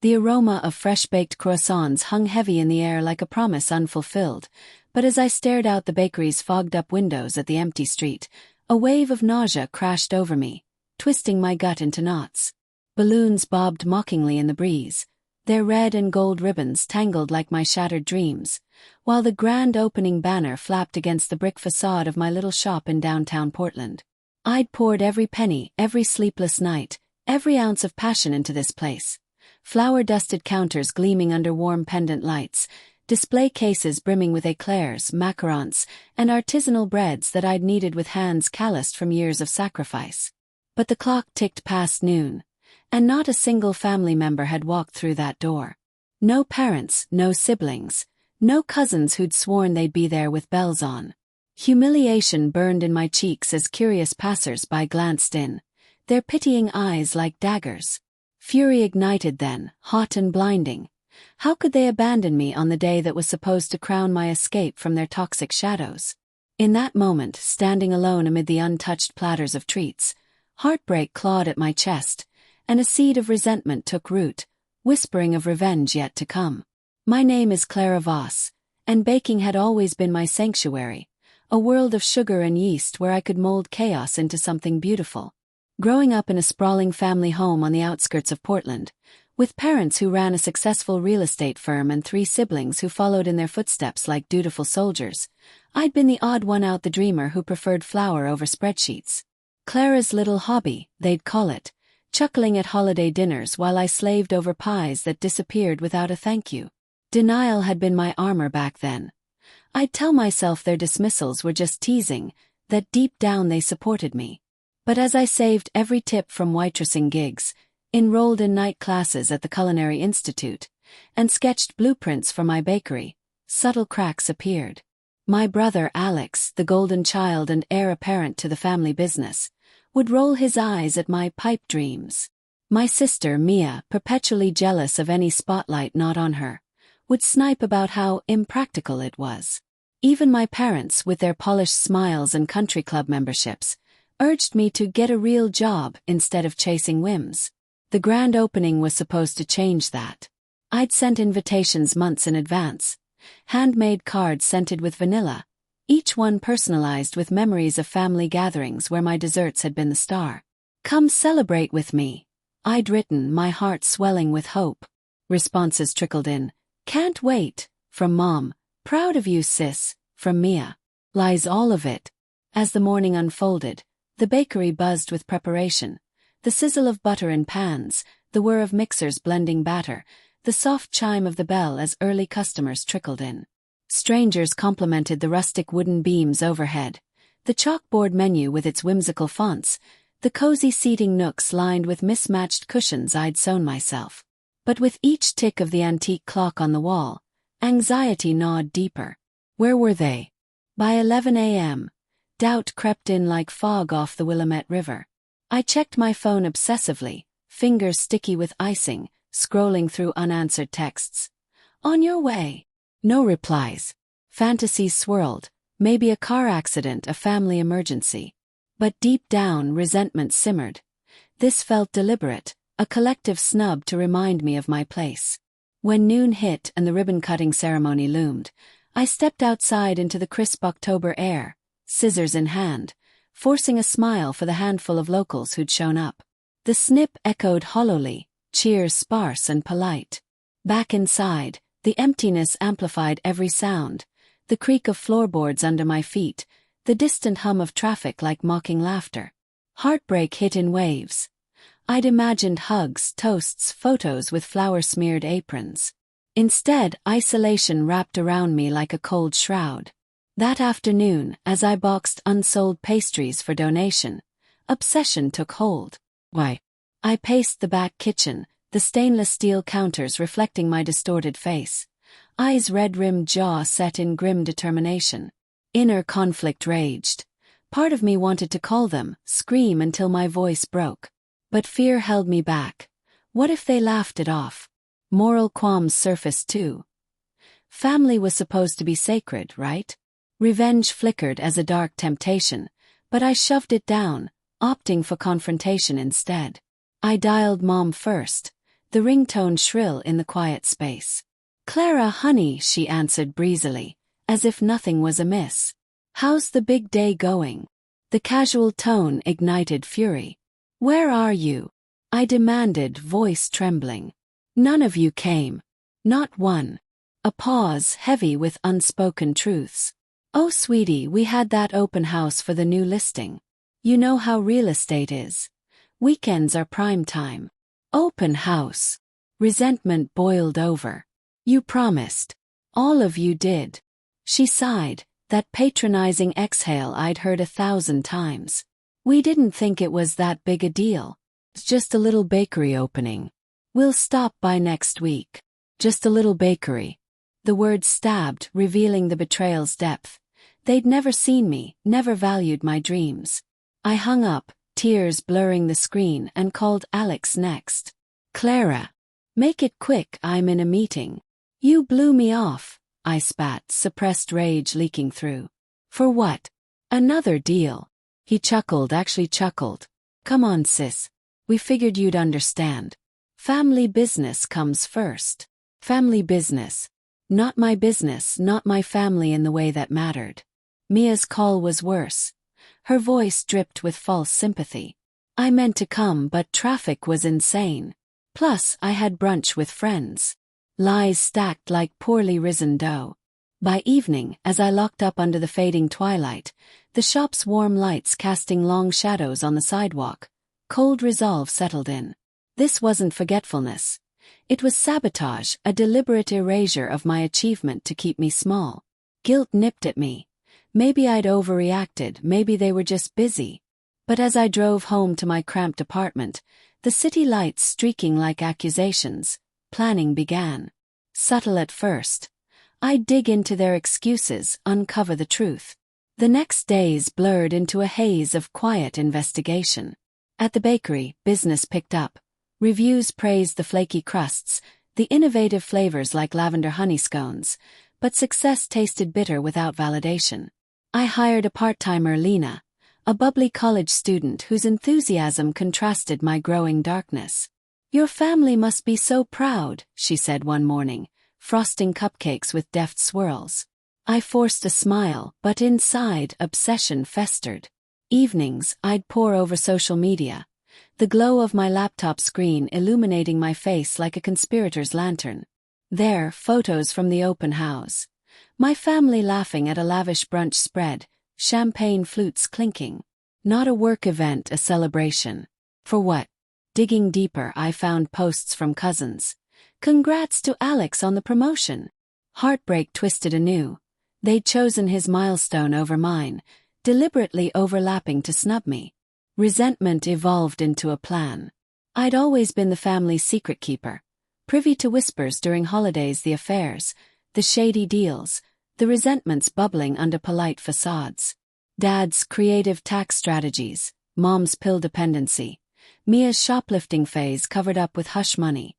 The aroma of fresh-baked croissants hung heavy in the air like a promise unfulfilled, but as I stared out the bakery's fogged-up windows at the empty street, a wave of nausea crashed over me, twisting my gut into knots. Balloons bobbed mockingly in the breeze, their red and gold ribbons tangled like my shattered dreams, while the grand opening banner flapped against the brick facade of my little shop in downtown Portland. I'd poured every penny, every sleepless night, every ounce of passion into this place. Flour-dusted counters gleaming under warm pendant lights, display cases brimming with eclairs, macarons, and artisanal breads that I'd kneaded with hands calloused from years of sacrifice. But the clock ticked past noon, and not a single family member had walked through that door. No parents, no siblings, no cousins who'd sworn they'd be there with bells on. Humiliation burned in my cheeks as curious passers-by glanced in, their pitying eyes like daggers. Fury ignited then, hot and blinding. How could they abandon me on the day that was supposed to crown my escape from their toxic shadows? In that moment, standing alone amid the untouched platters of treats, heartbreak clawed at my chest, and a seed of resentment took root, whispering of revenge yet to come. My name is Clara Voss, and baking had always been my sanctuary, a world of sugar and yeast where I could mold chaos into something beautiful. Growing up in a sprawling family home on the outskirts of Portland, with parents who ran a successful real estate firm and 3 siblings who followed in their footsteps like dutiful soldiers, I'd been the odd one out, the dreamer who preferred flour over spreadsheets. Clara's little hobby, they'd call it, chuckling at holiday dinners while I slaved over pies that disappeared without a thank you. Denial had been my armor back then. I'd tell myself their dismissals were just teasing, that deep down they supported me. But as I saved every tip from waitressing gigs, enrolled in night classes at the Culinary Institute, and sketched blueprints for my bakery, subtle cracks appeared. My brother Alex, the golden child and heir apparent to the family business, would roll his eyes at my pipe dreams. My sister Mia, perpetually jealous of any spotlight not on her, would snipe about how impractical it was. Even my parents, with their polished smiles and country club memberships, urged me to get a real job instead of chasing whims. The grand opening was supposed to change that. I'd sent invitations months in advance, handmade cards scented with vanilla, each one personalized with memories of family gatherings where my desserts had been the star. "Come celebrate with me," I'd written, my heart swelling with hope. Responses trickled in. "Can't wait," from Mom. "Proud of you, sis," from Mia. Lies, all of it. As the morning unfolded, the bakery buzzed with preparation. The sizzle of butter in pans, the whir of mixers blending batter, the soft chime of the bell as early customers trickled in. Strangers complimented the rustic wooden beams overhead, the chalkboard menu with its whimsical fonts, the cozy seating nooks lined with mismatched cushions I'd sewn myself. But with each tick of the antique clock on the wall, anxiety gnawed deeper. Where were they? By 11 a.m., doubt crept in like fog off the Willamette River. I checked my phone obsessively, fingers sticky with icing, scrolling through unanswered texts. "On your way." No replies. Fantasies swirled, maybe a car accident, a family emergency. But deep down, resentment simmered. This felt deliberate, a collective snub to remind me of my place. When noon hit and the ribbon-cutting ceremony loomed, I stepped outside into the crisp October air, scissors in hand, forcing a smile for the handful of locals who'd shown up. The snip echoed hollowly, cheers sparse and polite. Back inside, the emptiness amplified every sound, the creak of floorboards under my feet, the distant hum of traffic like mocking laughter. Heartbreak hit in waves. I'd imagined hugs, toasts, photos with flour-smeared aprons. Instead, isolation wrapped around me like a cold shroud. That afternoon, as I boxed unsold pastries for donation, obsession took hold. Why? I paced the back kitchen, the stainless steel counters reflecting my distorted face. Eyes red-rimmed, jaw set in grim determination. Inner conflict raged. Part of me wanted to call them, scream until my voice broke. But fear held me back. What if they laughed it off? Moral qualms surfaced too. Family was supposed to be sacred, right? Revenge flickered as a dark temptation, but I shoved it down, opting for confrontation instead. I dialed Mom first, the ringtone shrill in the quiet space. "Clara, honey," she answered breezily, as if nothing was amiss. "How's the big day going?" The casual tone ignited fury. "Where are you?" I demanded, voice trembling. "None of you came. Not one." A pause, heavy with unspoken truths. "Oh, sweetie, we had that open house for the new listing. You know how real estate is. Weekends are prime time." Open house. Resentment boiled over. "You promised. All of you did." She sighed, that patronizing exhale I'd heard 1,000 times. "We didn't think it was that big a deal. It's just a little bakery opening. We'll stop by next week." Just a little bakery. The word stabbed, revealing the betrayal's depth. They'd never seen me, never valued my dreams. I hung up, tears blurring the screen, and called Alex next. "Clara. Make it quick, I'm in a meeting." "You blew me off," I spat, suppressed rage leaking through. "For what?" "Another deal." He chuckled, actually chuckled. "Come on, sis. We figured you'd understand. Family business comes first." Family business. Not my business, not my family in the way that mattered. Mia's call was worse. Her voice dripped with false sympathy. "I meant to come, but traffic was insane. Plus, I had brunch with friends." Lies stacked like poorly risen dough. By evening, as I locked up under the fading twilight, the shop's warm lights casting long shadows on the sidewalk, cold resolve settled in. This wasn't forgetfulness. It was sabotage, a deliberate erasure of my achievement to keep me small. Guilt nipped at me. Maybe I'd overreacted, maybe they were just busy. But as I drove home to my cramped apartment, the city lights streaking like accusations, planning began. Subtle at first. I'd dig into their excuses, uncover the truth. The next days blurred into a haze of quiet investigation. At the bakery, business picked up. Reviews praised the flaky crusts, the innovative flavors like lavender honey scones, but success tasted bitter without validation. I hired a part-timer, Lena, a bubbly college student whose enthusiasm contrasted my growing darkness. "Your family must be so proud," she said one morning, frosting cupcakes with deft swirls. I forced a smile, but inside, obsession festered. Evenings, I'd pore over social media, the glow of my laptop screen illuminating my face like a conspirator's lantern. There, photos from the open house. My family laughing at a lavish brunch spread, champagne flutes clinking. Not a work event, a celebration. For what? Digging deeper, I found posts from cousins. "Congrats to Alex on the promotion." Heartbreak twisted anew. They'd chosen his milestone over mine, deliberately overlapping to snub me. Resentment evolved into a plan. I'd always been the family's secret keeper, privy to whispers during holidays, the affairs, the shady deals, the resentments bubbling under polite facades. Dad's creative tax strategies, Mom's pill dependency, Mia's shoplifting phase covered up with hush money.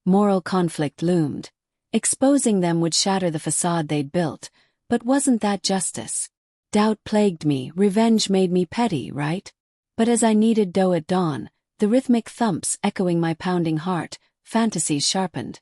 Moral conflict loomed. Exposing them would shatter the facade they'd built, but wasn't that justice? Doubt plagued me, revenge made me petty, right? But as I kneaded dough at dawn, the rhythmic thumps echoing my pounding heart, fantasies sharpened.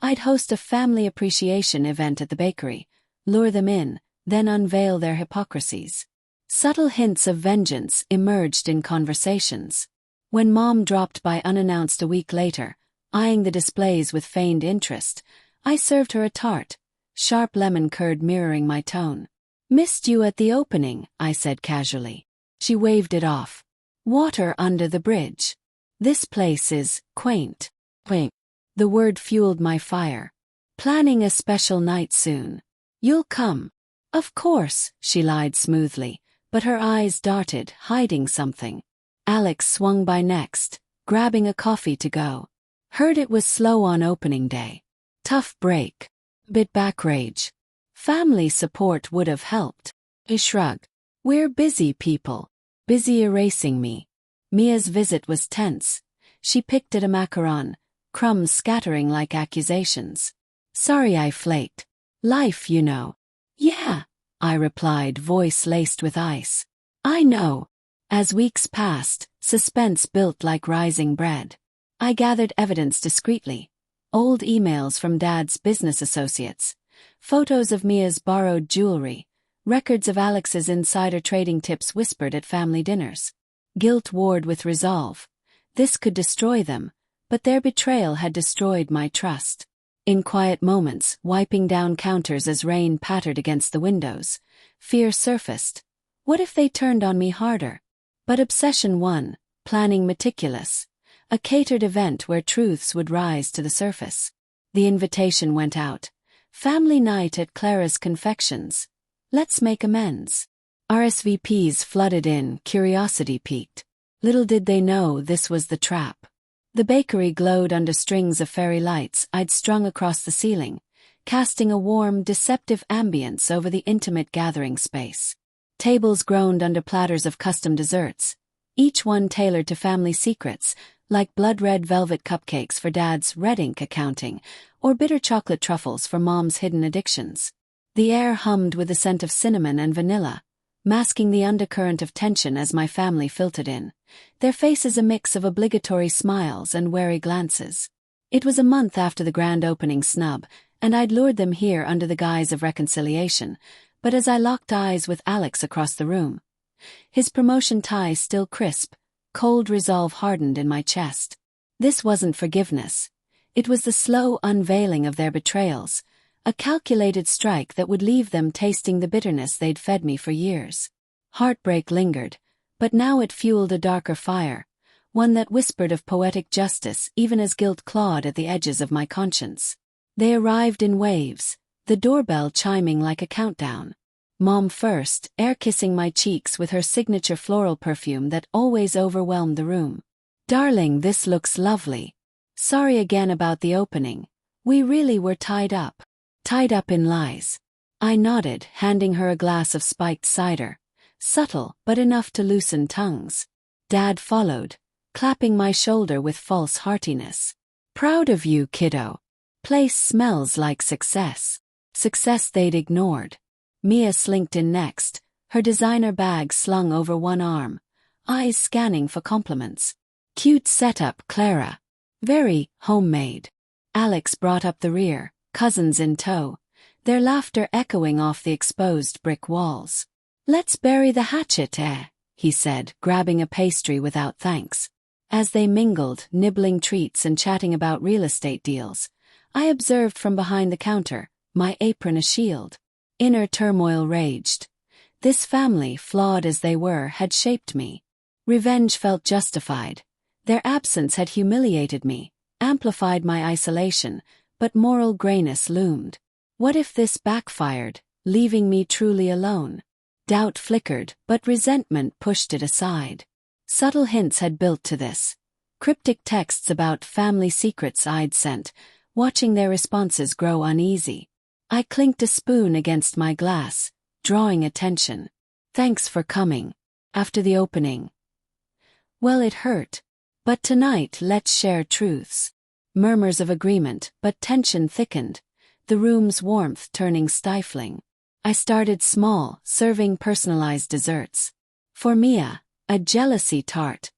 I'd host a family appreciation event at the bakery, lure them in, then unveil their hypocrisies. Subtle hints of vengeance emerged in conversations. When Mom dropped by unannounced a week later, eyeing the displays with feigned interest, I served her a tart, sharp lemon curd mirroring my tone. "Missed you at the opening," I said casually. She waved it off. "Water under the bridge. This place is quaint." Quaint. The word fueled my fire. "Planning a special night soon. You'll come." "Of course," she lied smoothly, but her eyes darted, hiding something. Alex swung by next, grabbing a coffee to go. Heard it was slow on opening day. Tough break. Bit back rage. Family support would have helped. I shrug. "We're busy people." Busy erasing me. Mia's visit was tense. She picked at a macaron, crumbs scattering like accusations. "Sorry I flaked. Life, you know." "Yeah," I replied, voice laced with ice. "I know." As weeks passed, suspense built like rising bread. I gathered evidence discreetly. Old emails from Dad's business associates, photos of Mia's borrowed jewelry, records of Alex's insider trading tips whispered at family dinners. Guilt warred with resolve. This could destroy them, but their betrayal had destroyed my trust. In quiet moments, wiping down counters as rain pattered against the windows, fear surfaced. What if they turned on me harder? But obsession won, planning meticulous. A catered event where truths would rise to the surface. The invitation went out. Family night at Clara's Confections. Let's make amends. RSVPs flooded in, curiosity piqued. Little did they know this was the trap. The bakery glowed under strings of fairy lights I'd strung across the ceiling, casting a warm, deceptive ambience over the intimate gathering space. Tables groaned under platters of custom desserts, each one tailored to family secrets, like blood-red velvet cupcakes for Dad's red ink accounting, or bitter chocolate truffles for Mom's hidden addictions. The air hummed with the scent of cinnamon and vanilla, masking the undercurrent of tension as my family filtered in, their faces a mix of obligatory smiles and wary glances. It was a month after the grand opening snub, and I'd lured them here under the guise of reconciliation, but as I locked eyes with Alex across the room, his promotion tie still crisp, cold resolve hardened in my chest. This wasn't forgiveness. It was the slow unveiling of their betrayals, a calculated strike that would leave them tasting the bitterness they'd fed me for years. Heartbreak lingered, but now it fueled a darker fire, one that whispered of poetic justice even as guilt clawed at the edges of my conscience. They arrived in waves, the doorbell chiming like a countdown. Mom first, air-kissing my cheeks with her signature floral perfume that always overwhelmed the room. "Darling, this looks lovely. Sorry again about the opening. We really were tied up." Tied up in lies. I nodded, handing her a glass of spiked cider, subtle but enough to loosen tongues. Dad followed, clapping my shoulder with false heartiness. "Proud of you, kiddo. Place smells like success." Success they'd ignored. Mia slinked in next, her designer bag slung over one arm, eyes scanning for compliments. "Cute setup, Clara. Very homemade." Alex brought up the rear, cousins in tow, their laughter echoing off the exposed brick walls. "Let's bury the hatchet, he said, grabbing a pastry without thanks. As they mingled, nibbling treats and chatting about real estate deals, I observed from behind the counter, my apron a shield. Inner turmoil raged. This family, flawed as they were, had shaped me. Revenge felt justified. Their absence had humiliated me, amplified my isolation, but moral grayness loomed. What if this backfired, leaving me truly alone? Doubt flickered, but resentment pushed it aside. Subtle hints had built to this. Cryptic texts about family secrets I'd sent, watching their responses grow uneasy. I clinked a spoon against my glass, drawing attention. "Thanks for coming. After the opening." "Well, it hurt. But tonight let's share truths." Murmurs of agreement, but tension thickened, the room's warmth turning stifling. I started small, serving personalized desserts. For Mia, a jealousy tart.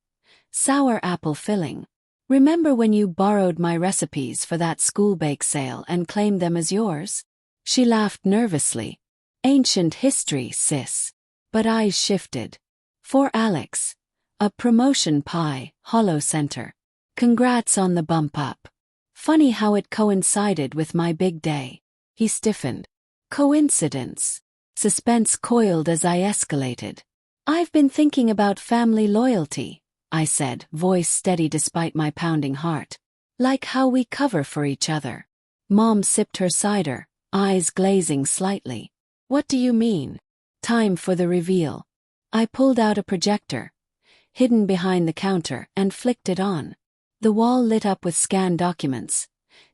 Sour apple filling. "Remember when you borrowed my recipes for that school bake sale and claimed them as yours?" She laughed nervously. "Ancient history, sis." But eyes shifted. For Alex. A promotion pie, hollow center. "Congrats on the bump up. Funny how it coincided with my big day." He stiffened. "Coincidence?" Suspense coiled as I escalated. "I've been thinking about family loyalty," I said, voice steady despite my pounding heart. "Like how we cover for each other." Mom sipped her cider, eyes glazing slightly. "What do you mean?" Time for the reveal. I pulled out a projector, hidden behind the counter, and flicked it on. The wall lit up with scanned documents.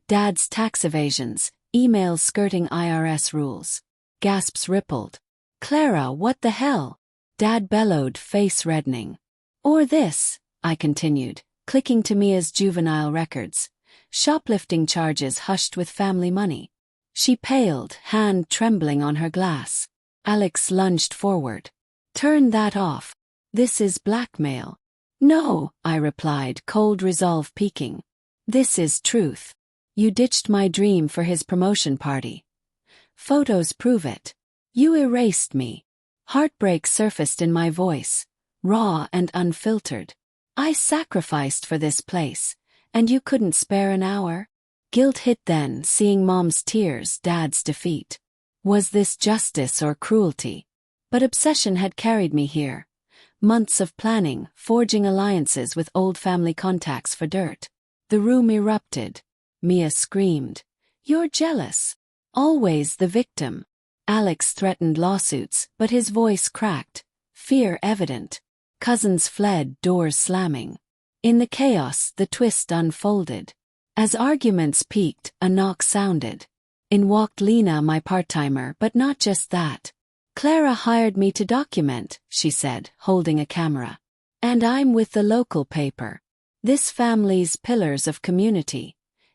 Dad's tax evasions, emails skirting IRS rules. Gasps rippled. "Clara, what the hell?" Dad bellowed, face reddening. "Or this," I continued, clicking to Mia's juvenile records. Shoplifting charges hushed with family money. She paled, hand trembling on her glass. Alex lunged forward. "Turn that off. This is blackmail." No, I replied, cold resolve peaking. This is truth. You ditched my dream for his promotion party. Photos prove it. You erased me. Heartbreak surfaced in my voice, raw and unfiltered. I sacrificed for this place, and you couldn't spare an hour? Guilt hit then, seeing Mom's tears, Dad's defeat. Was this justice or cruelty? But obsession had carried me here. Months of planning, forging alliances with old family contacts for dirt. The room erupted. Mia screamed. You're jealous. Always the victim. Alex threatened lawsuits, but his voice cracked, fear evident. Cousins fled, doors slamming. In the chaos, the twist unfolded. As arguments peaked, a knock sounded. In walked Lena, my part-timer, but not just that. Clara hired me to document, she said, holding a camera. And I'm with the local paper. This family's pillars of community.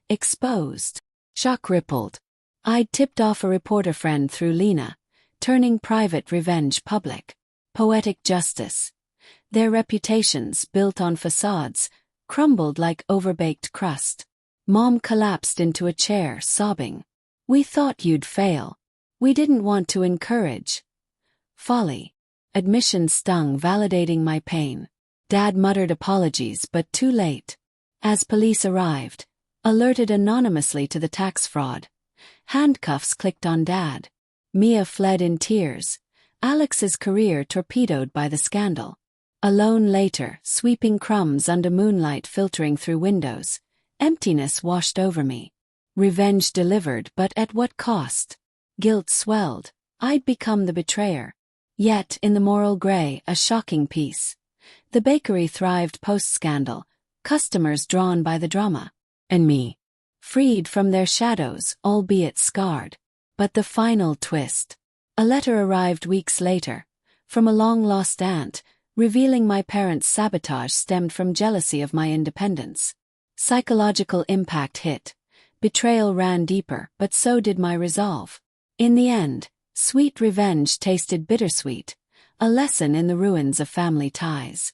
Exposed. Shock rippled. I'd tipped off a reporter friend through Lena, turning private revenge public. Poetic justice. Their reputations, built on facades, crumbled like overbaked crust. Mom collapsed into a chair, sobbing. We thought you'd fail. We didn't want to encourage folly. Admission stung, validating my pain. Dad muttered apologies, but too late. As police arrived, alerted anonymously to the tax fraud, handcuffs clicked on Dad. Mia fled in tears, Alex's career torpedoed by the scandal. Alone later, sweeping crumbs under moonlight filtering through windows, emptiness washed over me. Revenge delivered, but at what cost? Guilt swelled. I'd become the betrayer. Yet, in the moral gray, a shocking piece. The bakery thrived post-scandal, customers drawn by the drama. And me. Freed from their shadows, albeit scarred. But the final twist. A letter arrived weeks later, from a long-lost aunt, revealing my parents' sabotage stemmed from jealousy of my independence. Psychological impact hit. Betrayal ran deeper, but so did my resolve. In the end, sweet revenge tasted bittersweet, a lesson in the ruins of family ties.